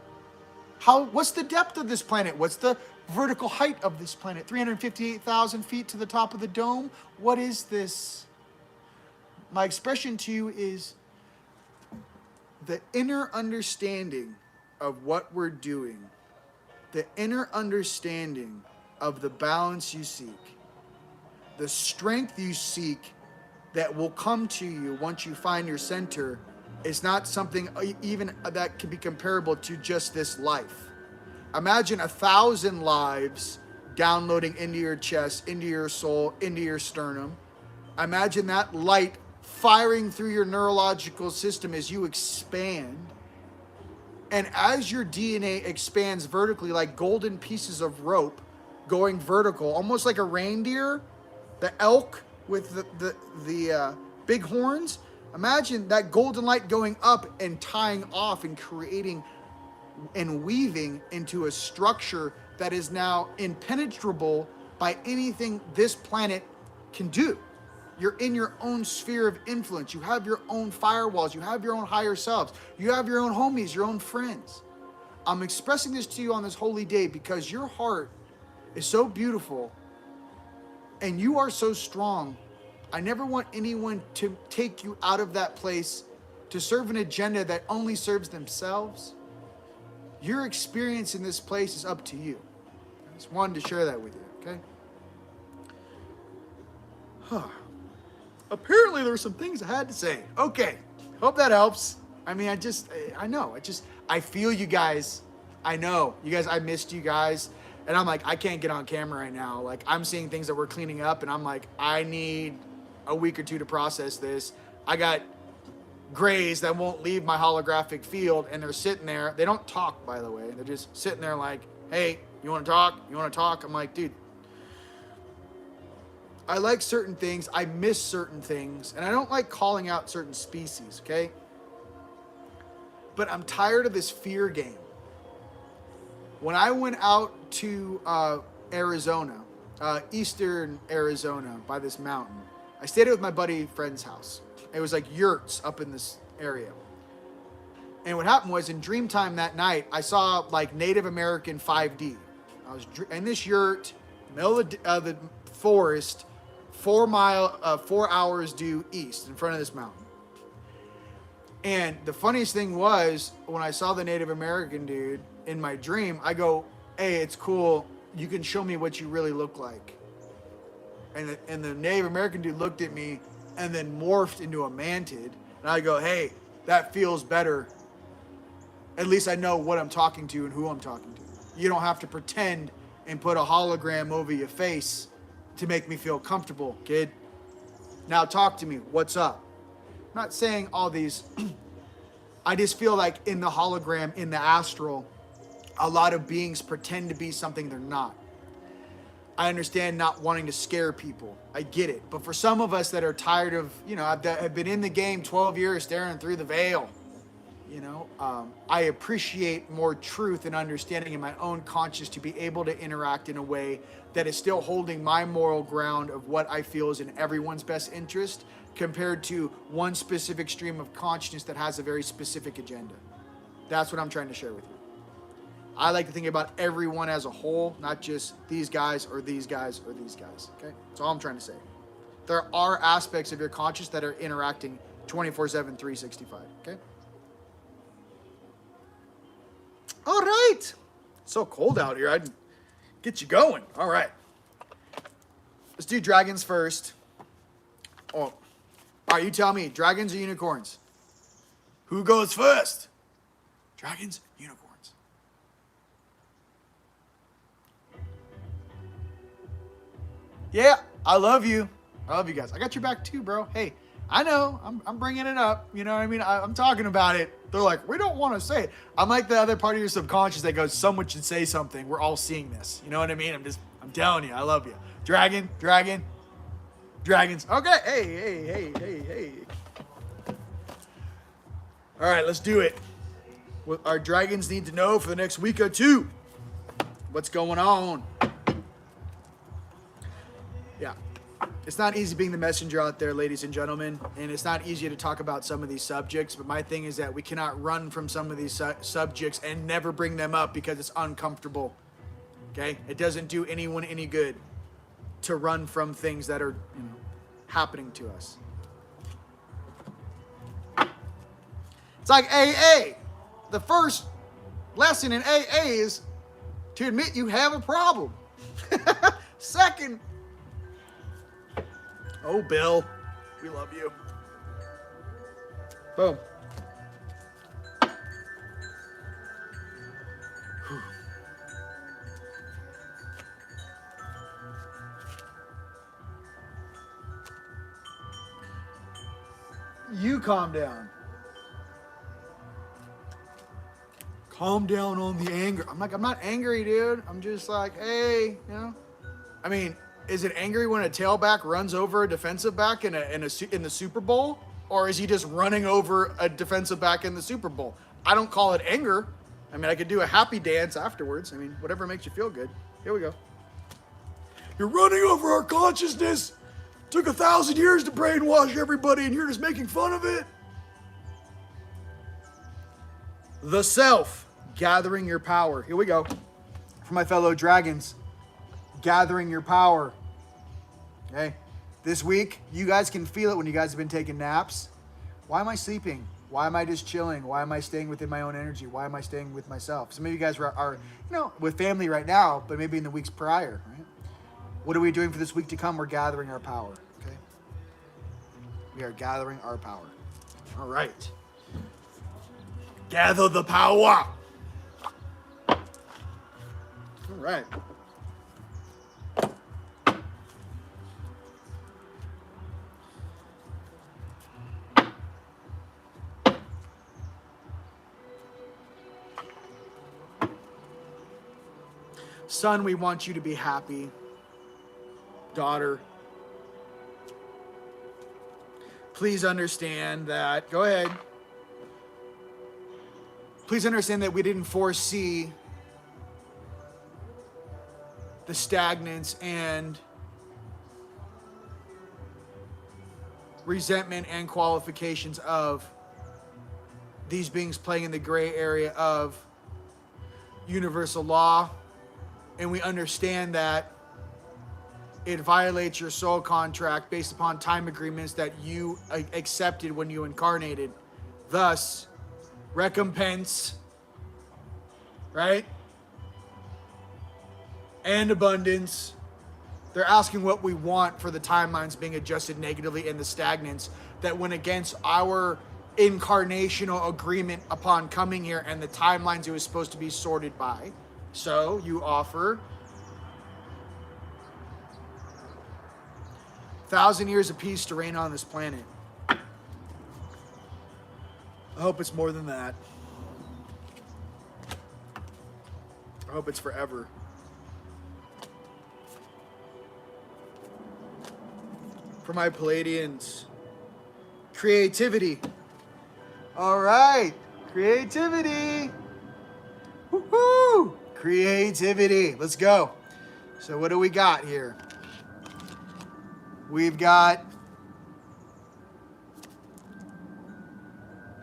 What's the depth of this planet? What's the vertical height of this planet? 358,000 feet to the top of the dome? What is this? My expression to you is the inner understanding of what we're doing, the inner understanding of the balance you seek, the strength you seek that will come to you once you find your center is not something even that can be comparable to just this life. Imagine 1,000 lives downloading into your chest, into your soul, into your sternum. Imagine that light firing through your neurological system as you expand. And as your DNA expands vertically, like golden pieces of rope going vertical, almost like a reindeer, the elk with the big horns. Imagine that golden light going up and tying off and creating and weaving into a structure that is now impenetrable by anything this planet can do. You're in your own sphere of influence. You have your own firewalls. You have your own higher selves. You have your own homies, your own friends. I'm expressing this to you on this holy day because your heart is so beautiful and you are so strong. I never want anyone to take you out of that place to serve an agenda that only serves themselves. Your experience in this place is up to you. I just wanted to share that with you, okay? Apparently there were some things I had to say. Okay, hope that helps. I mean, I feel you guys. I know, you guys, I missed you guys. And I'm like, I can't get on camera right now. Like, I'm seeing things that we're cleaning up, and I'm like, I need a week or two to process this. I got grays that won't leave my holographic field, and they're sitting there. They don't talk, by the way. They're just sitting there like, hey, you want to talk? You want to talk? I'm like, dude, I like certain things. I miss certain things. And I don't like calling out certain species, okay? But I'm tired of this fear game. When I went out to Arizona, eastern Arizona, by this mountain, I stayed with my buddy friend's house. It was like yurts up in this area. And what happened was, in dream time that night, I saw like Native American 5D. I was in this yurt, middle of the forest, 4 hours due east in front of this mountain. And the funniest thing was, when I saw the Native American dude in my dream, I go, hey, it's cool. You can show me what you really look like. And the Native American dude looked at me and then morphed into a mantid. And I go, hey, that feels better. At least I know what I'm talking to and who I'm talking to. You don't have to pretend and put a hologram over your face to make me feel comfortable, kid. Now talk to me. What's up? I'm not saying all these. I just feel like in the hologram, in the astral, a lot of beings pretend to be something they're not. I understand not wanting to scare people. I get it. But for some of us that are tired of, that have been in the game 12 years staring through the veil, I appreciate more truth and understanding in my own conscience to be able to interact in a way that is still holding my moral ground of what I feel is in everyone's best interest, compared to one specific stream of consciousness that has a very specific agenda. That's what I'm trying to share with you. I like to think about everyone as a whole, not just these guys or these guys or these guys, okay? That's all I'm trying to say. There are aspects of your conscious that are interacting 24/7, 365, okay? All right. It's so cold out here. I'd get you going. All right. Let's do dragons first. Oh, all right, you tell me, dragons or unicorns? Who goes first? Dragons, unicorns. Yeah, I love you. I love you guys. I got your back too, bro. Hey, I know. I'm bringing it up. You know what I mean? I'm talking about it. They're like, we don't want to say it. I'm like the other part of your subconscious that goes, someone should say something. We're all seeing this. You know what I mean? I'm telling you, I love you. Dragon, dragons. Okay. Hey. All right, let's do it. What our dragons need to know for the next week or two. What's going on? Yeah. It's not easy being the messenger out there, ladies and gentlemen, and it's not easy to talk about some of these subjects, but my thing is that we cannot run from some of these subjects and never bring them up because it's uncomfortable, okay? It doesn't do anyone any good to run from things that are, happening to us. It's like AA. The first lesson in AA is to admit you have a problem. Second, oh, Bill, we love you. Boom. You calm down. calm down on the anger. I'm like, I'm not angry, dude. I'm just like, hey, you know. I mean, is it angry when a tailback runs over a defensive back in the Super Bowl, or is he just running over a defensive back in the Super Bowl? I don't call it anger. I mean, I could do a happy dance afterwards. I mean, whatever makes you feel good. Here we go. You're running over our consciousness. Took 1,000 years to brainwash everybody, and you're just making fun of it. The self, gathering your power. Here we go. For my fellow dragons, gathering your power. Okay. This week, you guys can feel it when you guys have been taking naps. Why am I sleeping? Why am I just chilling? Why am I staying within my own energy? Why am I staying with myself? Some of you guys are with family right now, but maybe in the weeks prior, right? What are we doing for this week to come? We're gathering our power, okay? We are gathering our power. All right. Gather the power. All right. Son, we want you to be happy. Daughter, please understand that, go ahead. Please understand that we didn't foresee the stagnance and resentment and qualifications of these beings playing in the gray area of universal law. And we understand that it violates your soul contract based upon time agreements that you accepted when you incarnated. Thus, recompense, right? And abundance. They're asking what we want for the timelines being adjusted negatively and the stagnance that went against our incarnational agreement upon coming here and the timelines it was supposed to be sorted by. So you offer 1,000 years of peace to reign on this planet. I hope it's more than that. I hope it's forever. For my Palladians, creativity. All right, creativity. Woohoo! Creativity. Let's go. So what do we got here? We've got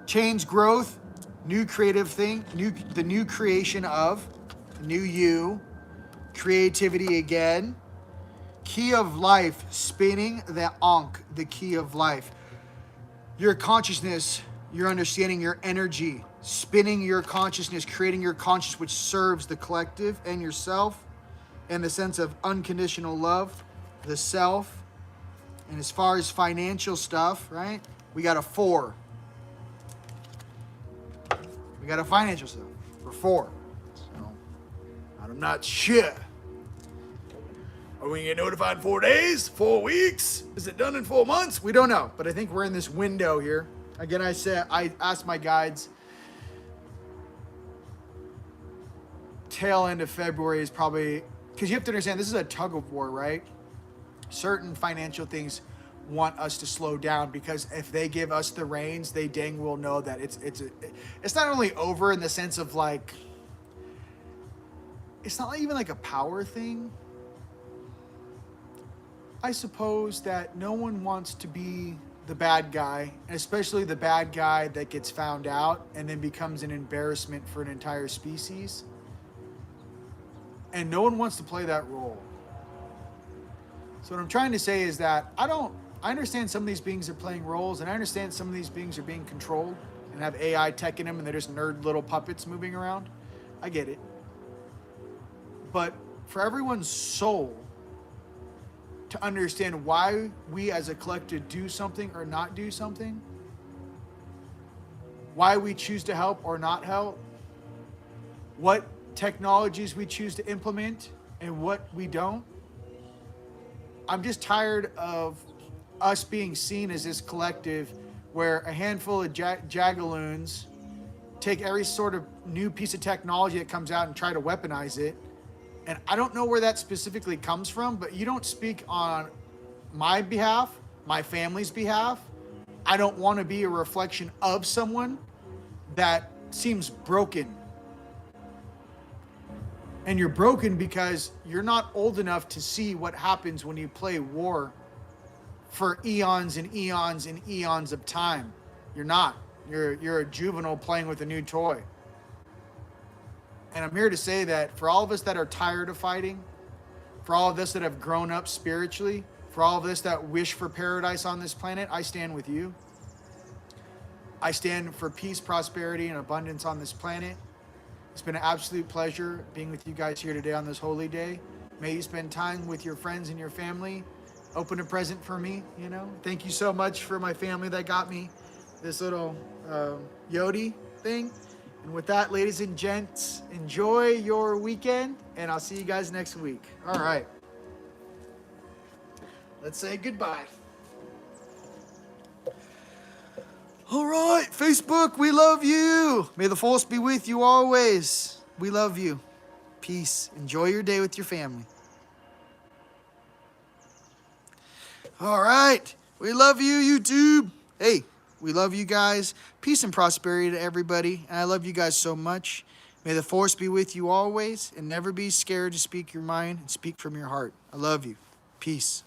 change, growth, new creative thing, the new creation of, new you, creativity again, key of life, spinning the Ankh, the key of life. Your consciousness, your understanding, your energy, spinning your consciousness, creating your consciousness which serves the collective and yourself, and the sense of unconditional love, the self. And as far as financial stuff, right, we got a 4. We got a financial stuff for 4. So, I'm not sure. Are we going to get notified in 4 days? 4 weeks? Is it done in 4 months? We don't know. But I think we're in this window here. Again, I asked my guides, tail end of February is probably, because you have to understand, this is a tug of war, right? Certain financial things want us to slow down because if they give us the reins, they dang will know that it's not only over in the sense of like, it's not even like a power thing. I suppose that no one wants to be the bad guy, and especially the bad guy that gets found out and then becomes an embarrassment for an entire species. And no one wants to play that role. So what I'm trying to say is that I understand some of these beings are playing roles, and I understand some of these beings are being controlled and have AI tech in them and they're just nerd little puppets moving around. I get it. But for everyone's soul to understand why we as a collective do something or not do something, why we choose to help or not help, what technologies we choose to implement and what we don't. I'm just tired of us being seen as this collective where a handful of jagaloons take every sort of new piece of technology that comes out and try to weaponize it. And I don't know where that specifically comes from, but you don't speak on my behalf, my family's behalf. I don't want to be a reflection of someone that seems broken. And you're broken because you're not old enough to see what happens when you play war for eons and eons and eons of time. You're not. You're a juvenile playing with a new toy. And I'm here to say that for all of us that are tired of fighting, for all of us that have grown up spiritually, for all of us that wish for paradise on this planet, I stand with you. I stand for peace, prosperity, and abundance on this planet. It's been an absolute pleasure being with you guys here today on this holy day. May you spend time with your friends and your family. Open a present for me, you know. Thank you so much for my family that got me this little Yodi thing. And with that, ladies and gents, enjoy your weekend, and I'll see you guys next week. All right. Let's say goodbye. All right, Facebook, we love you. May the force be with you always. We love you. Peace. Enjoy your day with your family. All right. We love you, YouTube. Hey, we love you guys. Peace and prosperity to everybody. And I love you guys so much. May the force be with you always, and never be scared to speak your mind and speak from your heart. I love you. Peace.